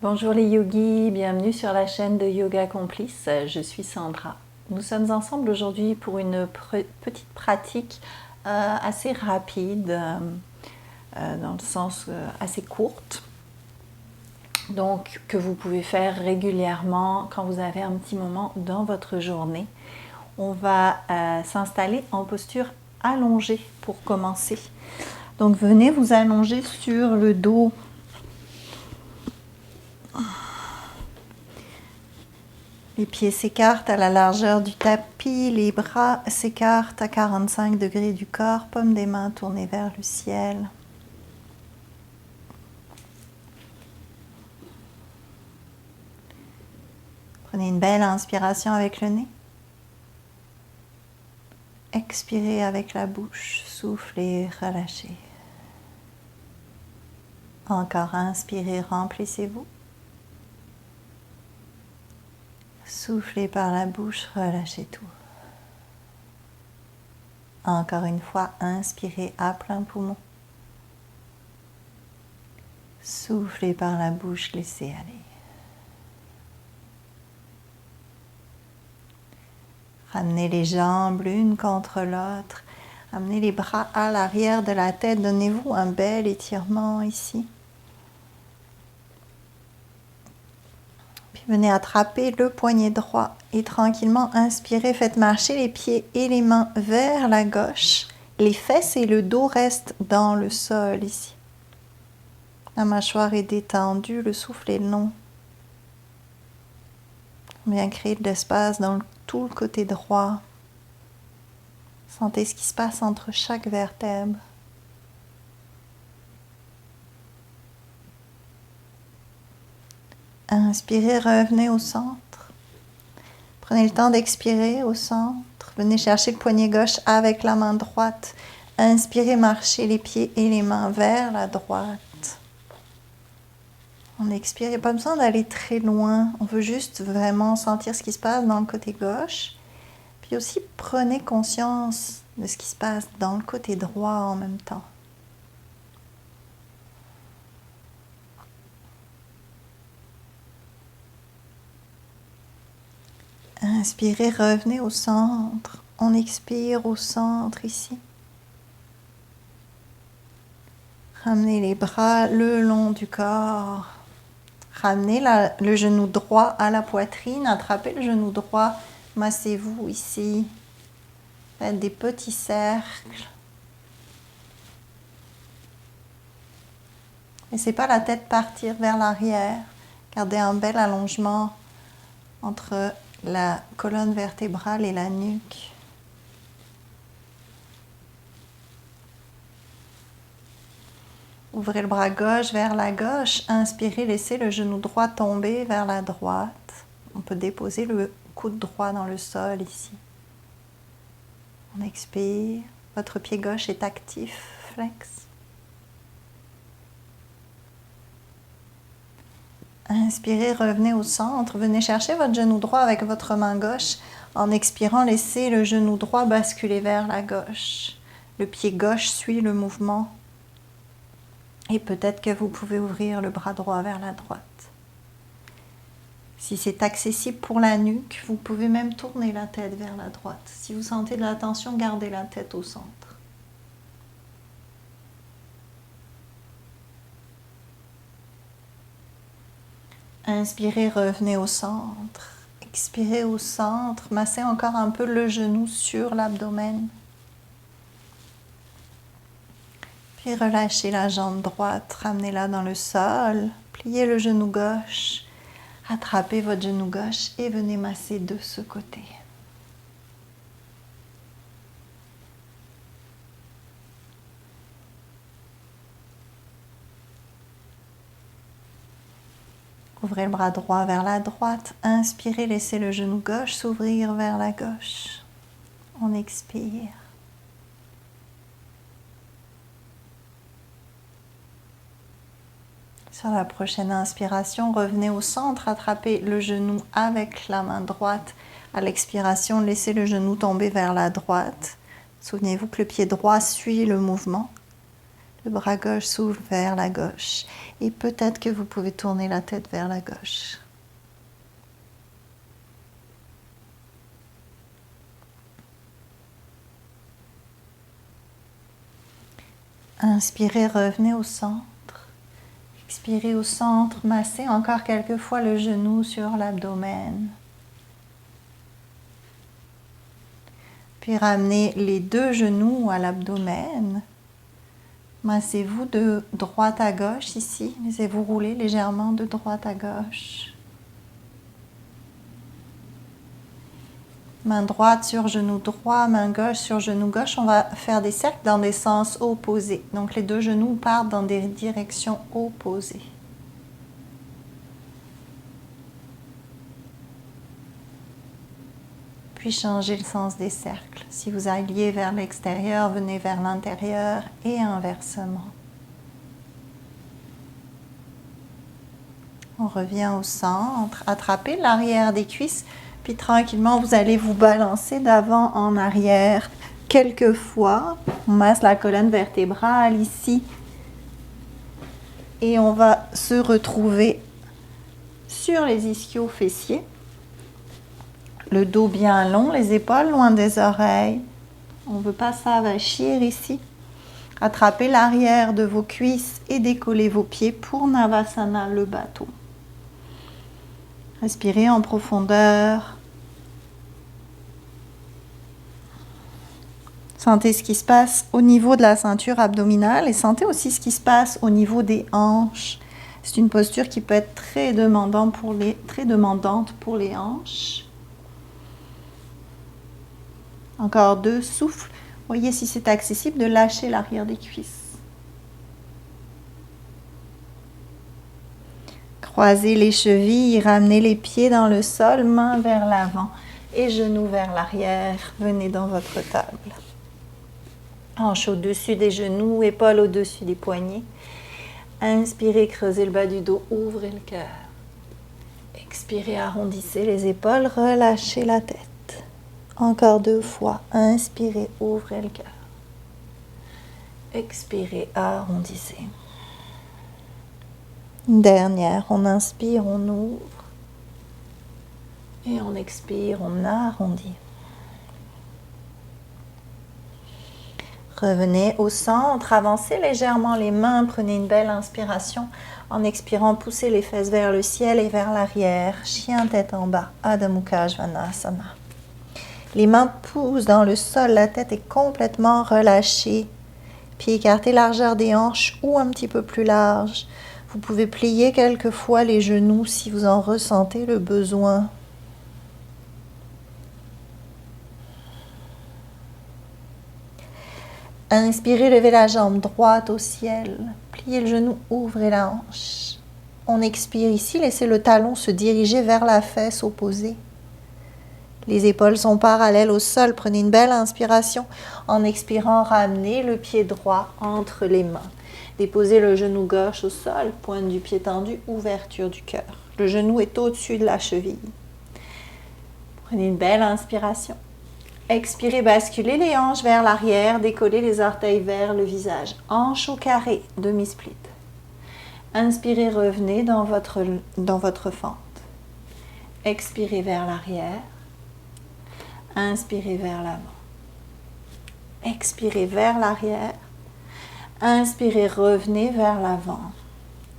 Bonjour les yogis, bienvenue sur la chaîne de Yoga Complice, je suis Sandra. Nous sommes ensemble aujourd'hui pour une petite pratique assez rapide, dans le sens assez courte, donc que vous pouvez faire régulièrement quand vous avez un petit moment dans votre journée. On va s'installer en posture allongée pour commencer. Donc venez vous allonger sur le dos. Les pieds s'écartent à la largeur du tapis, les bras s'écartent à 45 degrés du corps, paumes des mains tournées vers le ciel. Prenez une belle inspiration avec le nez. Expirez avec la bouche, soufflez, relâchez. Encore inspirez, remplissez-vous. Soufflez par la bouche, relâchez tout. Encore une fois, inspirez à plein poumon. Soufflez par la bouche, laissez aller. Ramenez les jambes l'une contre l'autre. Amenez les bras à l'arrière de la tête. Donnez-vous un bel étirement ici. Puis venez attraper le poignet droit et tranquillement inspirez. Faites marcher les pieds et les mains vers la gauche. Les fesses et le dos restent dans le sol ici. La mâchoire est détendue, le souffle est long. Bien créer de l'espace dans tout le côté droit. Sentez ce qui se passe entre chaque vertèbre. Inspirez, revenez au centre. Prenez le temps d'expirer au centre. Venez chercher le poignet gauche avec la main droite. Inspirez, marchez les pieds et les mains vers la droite. On expire, il n'y a pas besoin d'aller très loin. On veut juste vraiment sentir ce qui se passe dans le côté gauche. Puis aussi, prenez conscience de ce qui se passe dans le côté droit en même temps. Inspirez, revenez au centre. On expire au centre ici. Ramenez les bras le long du corps. Ramenez le genou droit à la poitrine. Attrapez le genou droit. Massez-vous ici. Faites des petits cercles. Laissez pas la tête partir vers l'arrière. Gardez un bel allongement entre la colonne vertébrale et la nuque. Ouvrez le bras gauche vers la gauche. Inspirez, laissez le genou droit tomber vers la droite. On peut déposer le coude droit dans le sol ici. On expire. Votre pied gauche est actif, flex. Inspirez, revenez au centre. Venez chercher votre genou droit avec votre main gauche. En expirant, laissez le genou droit basculer vers la gauche. Le pied gauche suit le mouvement. Et peut-être que vous pouvez ouvrir le bras droit vers la droite. Si c'est accessible pour la nuque, vous pouvez même tourner la tête vers la droite. Si vous sentez de la tension, gardez la tête au centre. Inspirez, revenez au centre. Expirez au centre. Massez encore un peu le genou sur l'abdomen. Puis relâchez la jambe droite, ramenez-la dans le sol, pliez le genou gauche, attrapez votre genou gauche et venez masser de ce côté. Ouvrez le bras droit vers la droite, inspirez, laissez le genou gauche s'ouvrir vers la gauche. On expire. Sur la prochaine inspiration, revenez au centre, attrapez le genou avec la main droite. À l'expiration, laissez le genou tomber vers la droite. Souvenez-vous que le pied droit suit le mouvement. Le bras gauche s'ouvre vers la gauche. Et peut-être que vous pouvez tourner la tête vers la gauche. Inspirez, revenez au centre. Expirez au centre, massez encore quelques fois le genou sur l'abdomen. Puis ramenez les deux genoux à l'abdomen. Massez-vous de droite à gauche ici. Laissez-vous rouler légèrement de droite à gauche. Main droite sur genou droit, main gauche sur genou gauche. On va faire des cercles dans des sens opposés. Donc les deux genoux partent dans des directions opposées. Puis changez le sens des cercles. Si vous alliez vers l'extérieur, venez vers l'intérieur et inversement. On revient au centre. Attrapez l'arrière des cuisses. Puis tranquillement, vous allez vous balancer d'avant en arrière. Quelques fois, on masse la colonne vertébrale ici. Et on va se retrouver sur les ischio-fessiers. Le dos bien long, les épaules loin des oreilles. On ne veut pas s'avachir ici. Attrapez l'arrière de vos cuisses et décollez vos pieds pour Navasana, le bateau. Respirez en profondeur. Sentez ce qui se passe au niveau de la ceinture abdominale et sentez aussi ce qui se passe au niveau des hanches. C'est une posture qui peut être très demandante pour les hanches. Encore 2 souffles. Voyez si c'est accessible de lâcher l'arrière des cuisses. Croisez les chevilles, ramenez les pieds dans le sol, mains vers l'avant et genoux vers l'arrière. Venez dans votre table. Hanches au-dessus des genoux, épaules au-dessus des poignets. Inspirez, creusez le bas du dos, ouvrez le cœur. Expirez, arrondissez les épaules, relâchez la tête. Encore 2 fois. Inspirez, ouvrez le cœur. Expirez, arrondissez. Une dernière, on inspire, on ouvre. Et on expire, on arrondit. Revenez au centre, avancez légèrement les mains, prenez une belle inspiration. En expirant, poussez les fesses vers le ciel et vers l'arrière. Chien tête en bas, Adho Mukha Svanasana. Les mains poussent dans le sol, la tête est complètement relâchée. Pieds écartés, largeur des hanches ou un petit peu plus large. Vous pouvez plier quelquefois les genoux si vous en ressentez le besoin. Inspirez, levez la jambe droite au ciel. Pliez le genou, ouvrez la hanche. On expire ici, laissez le talon se diriger vers la fesse opposée. Les épaules sont parallèles au sol. Prenez une belle inspiration. En expirant, ramenez le pied droit entre les mains. Déposez le genou gauche au sol, pointe du pied tendu, ouverture du cœur. Le genou est au-dessus de la cheville. Prenez une belle inspiration. Expirez, basculez les hanches vers l'arrière, décollez les orteils vers le visage. Hanches au carré, demi-split. Inspirez, revenez dans votre fente. Expirez vers l'arrière. Inspirez vers l'avant. Expirez vers l'arrière. Inspirez, revenez vers l'avant.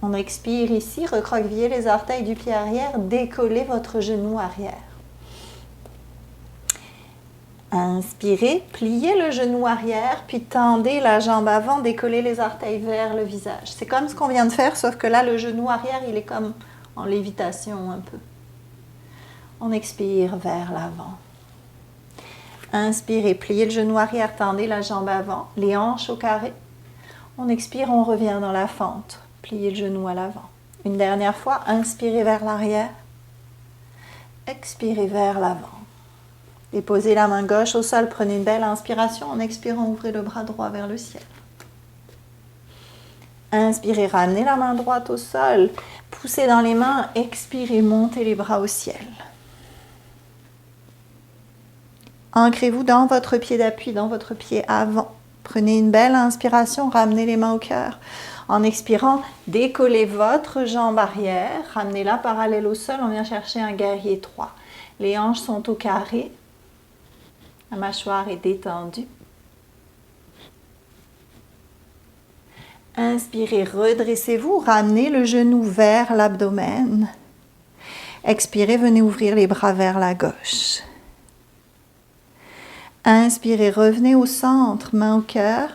On expire ici, recroquevillez les orteils du pied arrière, décollez votre genou arrière. Inspirez, pliez le genou arrière, puis tendez la jambe avant, décollez les orteils vers le visage. C'est comme ce qu'on vient de faire, sauf que là, le genou arrière, il est comme en lévitation un peu. On expire vers l'avant. Inspirez, pliez le genou arrière, tendez la jambe avant, les hanches au carré. On expire, on revient dans la fente. Pliez le genou à l'avant. Une dernière fois, inspirez vers l'arrière. Expirez vers l'avant. Déposez la main gauche au sol, prenez une belle inspiration. En expirant, ouvrez le bras droit vers le ciel. Inspirez, ramenez la main droite au sol. Poussez dans les mains, expirez, montez les bras au ciel. Ancrez-vous dans votre pied d'appui, dans votre pied avant. Prenez une belle inspiration, ramenez les mains au cœur. En expirant, décollez votre jambe arrière, ramenez-la parallèle au sol, on vient chercher un guerrier 3. Les hanches sont au carré, la mâchoire est détendue. Inspirez, redressez-vous, ramenez le genou vers l'abdomen. Expirez, venez ouvrir les bras vers la gauche. Inspirez, revenez au centre, main au cœur.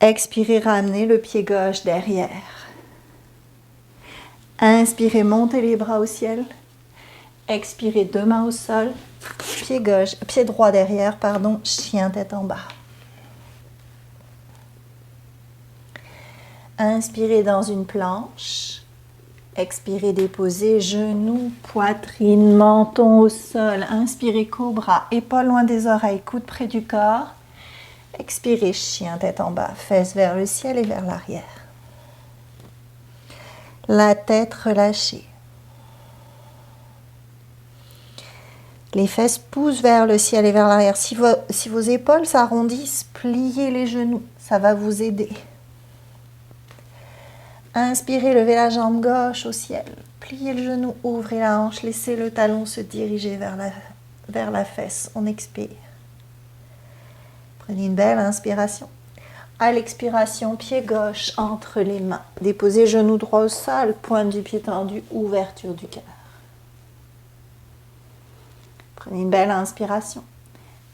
Expirez, ramenez le pied gauche derrière. Inspirez, montez les bras au ciel. Expirez, deux mains au sol. Pied droit derrière, pardon, chien tête en bas. Inspirez dans une planche. Expirez, déposez genoux, poitrine, menton au sol. Inspirez, cobra, épaules loin des oreilles, coude près du corps. Expirez, chien tête en bas, fesses vers le ciel et vers l'arrière. La tête relâchée. Les fesses poussent vers le ciel et vers l'arrière. Si vos épaules s'arrondissent, pliez les genoux, ça va vous aider. Inspirez, levez la jambe gauche au ciel. Pliez le genou, ouvrez la hanche, laissez le talon se diriger vers la fesse. On expire. Prenez une belle inspiration. À l'expiration, pied gauche entre les mains. Déposez genou droit au sol, pointe du pied tendu, ouverture du cœur. Prenez une belle inspiration.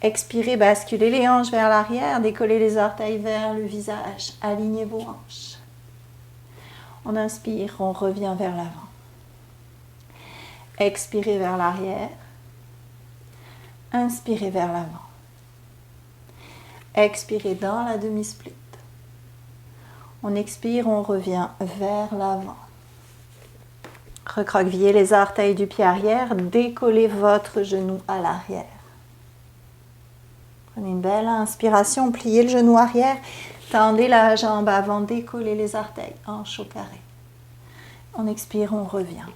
Expirez, basculez les hanches vers l'arrière, décollez les orteils vers le visage, alignez vos hanches. On inspire, on revient vers l'avant. Expirez vers l'arrière. Inspirez vers l'avant. Expirez dans la demi-split. On expire, on revient vers l'avant. Recroquevillez les orteils du pied arrière, décollez votre genou à l'arrière. Prenez une belle inspiration, pliez le genou arrière, tendez la jambe avant, décollez les orteils, hanche au carré. On expire, on revient.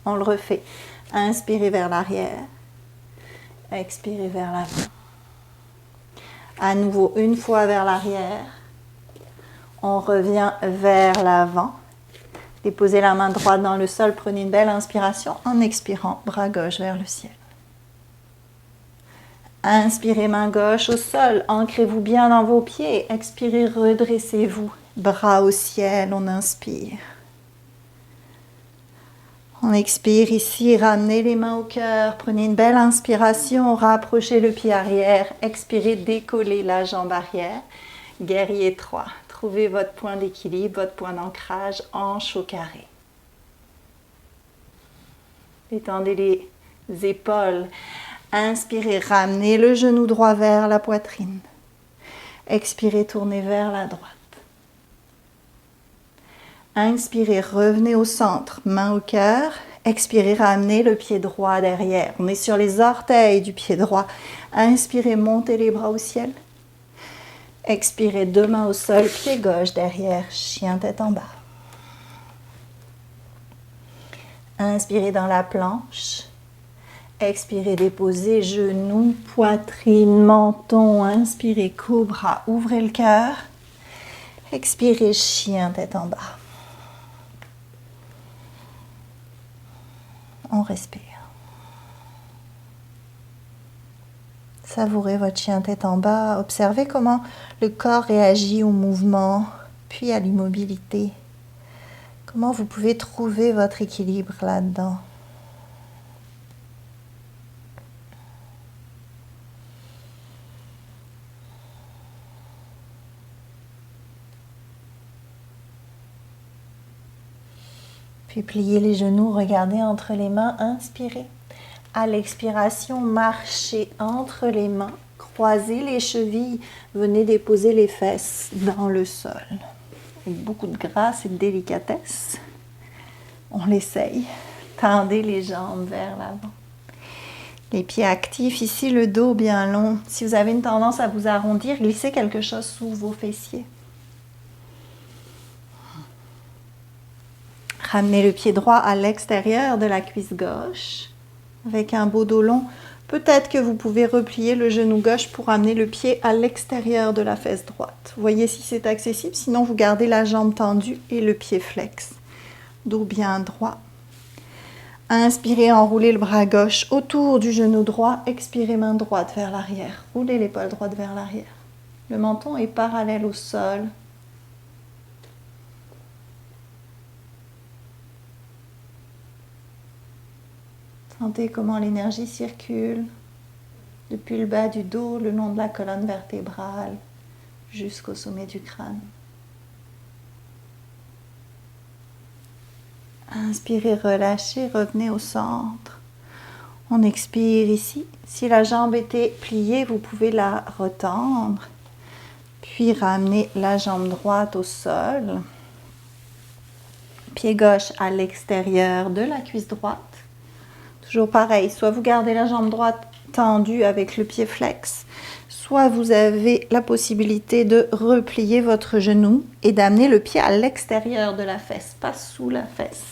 On le refait. Inspirez vers l'arrière, expirez vers l'avant. À nouveau, une fois vers l'arrière, on revient vers l'avant. Déposez la main droite dans le sol, prenez une belle inspiration en expirant, bras gauche vers le ciel. Inspirez, main gauche au sol, ancrez-vous bien dans vos pieds. Expirez, redressez-vous, bras au ciel, on inspire. On expire ici, ramenez les mains au cœur, prenez une belle inspiration, rapprochez le pied arrière, expirez, décollez la jambe arrière, guerrier 3. Trouvez votre point d'équilibre, votre point d'ancrage, hanche au carré. Détendez les épaules, inspirez, ramenez le genou droit vers la poitrine, expirez, tournez vers la droite. Inspirez, revenez au centre, main au cœur. Expirez, ramenez le pied droit derrière. On est sur les orteils du pied droit. Inspirez, montez les bras au ciel. Expirez, deux mains au sol, pied gauche derrière, chien tête en bas. Inspirez dans la planche. Expirez, déposez genoux, poitrine, menton. Inspirez, cobra, ouvrez le cœur. Expirez, chien tête en bas. On respire. Savourez votre chien tête en bas. Observez comment le corps réagit au mouvement, puis à l'immobilité. Comment vous pouvez trouver votre équilibre là-dedans. Puis pliez les genoux, regardez entre les mains, inspirez. À l'expiration, marchez entre les mains, croisez les chevilles, venez déposer les fesses dans le sol. Avec beaucoup de grâce et de délicatesse, on l'essaye. Tendez les jambes vers l'avant. Les pieds actifs, ici le dos bien long. Si vous avez une tendance à vous arrondir, glissez quelque chose sous vos fessiers. Ramenez le pied droit à l'extérieur de la cuisse gauche. Avec un beau dos long, Peut-être que vous pouvez replier le genou gauche pour amener le pied à l'extérieur de la fesse droite. Voyez si c'est accessible, sinon vous gardez la jambe tendue et le pied flex. Dos bien droit. Inspirez, enroulez le bras gauche autour du genou droit. Expirez, main droite vers l'arrière. Roulez l'épaule droite vers l'arrière. Le menton est parallèle au sol. Sentez comment l'énergie circule depuis le bas du dos, le long de la colonne vertébrale, jusqu'au sommet du crâne. Inspirez, relâchez, revenez au centre. On expire ici. Si la jambe était pliée, vous pouvez la retendre. Puis ramener la jambe droite au sol. Pied gauche à l'extérieur de la cuisse droite. Toujours pareil, soit vous gardez la jambe droite tendue avec le pied flex, soit vous avez la possibilité de replier votre genou et d'amener le pied à l'extérieur de la fesse, pas sous la fesse.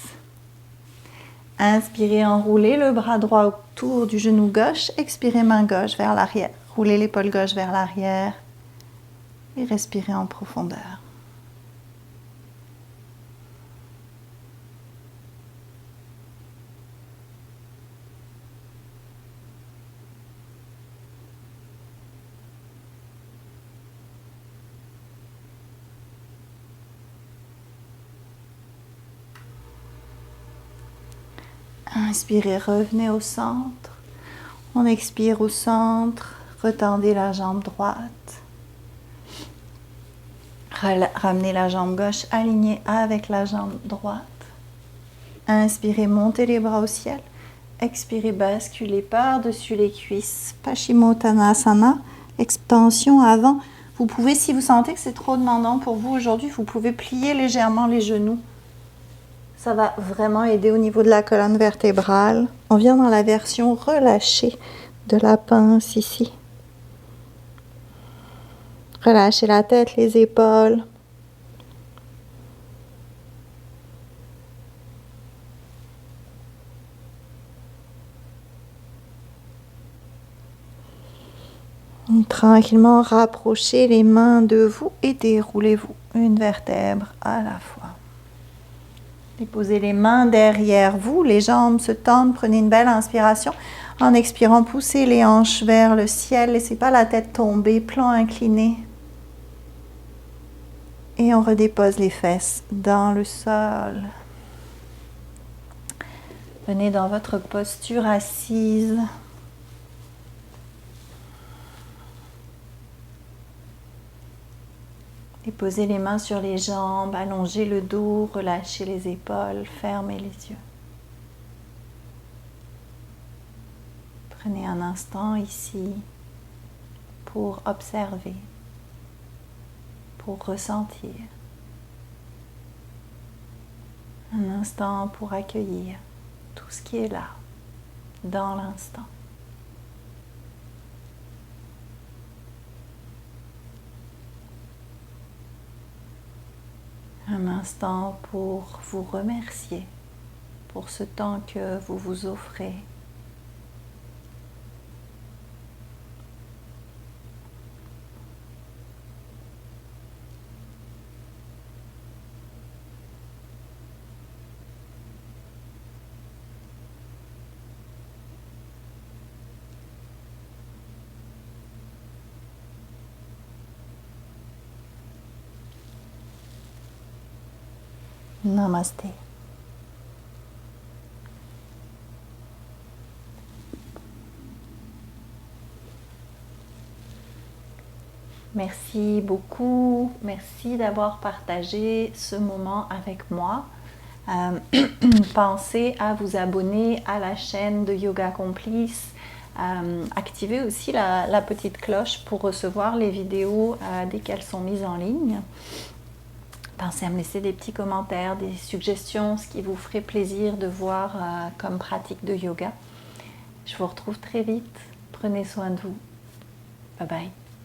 Inspirez, enroulez le bras droit autour du genou gauche. Expirez, main gauche vers l'arrière. Roulez l'épaule gauche vers l'arrière et respirez en profondeur. Inspirez, revenez au centre. On expire au centre. Retendez la jambe droite. Ramenez la jambe gauche alignée avec la jambe droite. Inspirez, montez les bras au ciel. Expirez, basculez par-dessus les cuisses. Paschimottanasana, extension avant. Vous pouvez, si vous sentez que c'est trop demandant pour vous aujourd'hui, vous pouvez plier légèrement les genoux. Ça va vraiment aider au niveau de la colonne vertébrale. On vient dans la version relâchée de la pince ici. Relâchez la tête, les épaules. Tranquillement, rapprochez les mains de vous et déroulez-vous une vertèbre à la fois. Déposez les mains derrière vous, les jambes se tendent, prenez une belle inspiration. En expirant, poussez les hanches vers le ciel, laissez pas la tête tomber, plan incliné. Et on redépose les fesses dans le sol. Venez dans votre posture assise. Déposez les mains sur les jambes, allongez le dos, relâchez les épaules, fermez les yeux. Prenez un instant ici pour observer, pour ressentir. Un instant pour accueillir tout ce qui est là, dans l'instant. Un instant pour vous remercier pour ce temps que vous vous offrez. Namasté. Merci beaucoup, merci d'avoir partagé ce moment avec moi. Pensez à vous abonner à la chaîne de Yoga Complice. Activez aussi la petite cloche pour recevoir les vidéos dès qu'elles sont mises en ligne. Pensez à me laisser des petits commentaires, des suggestions, ce qui vous ferait plaisir de voir comme pratique de yoga. Je vous retrouve très vite. Prenez soin de vous. Bye bye.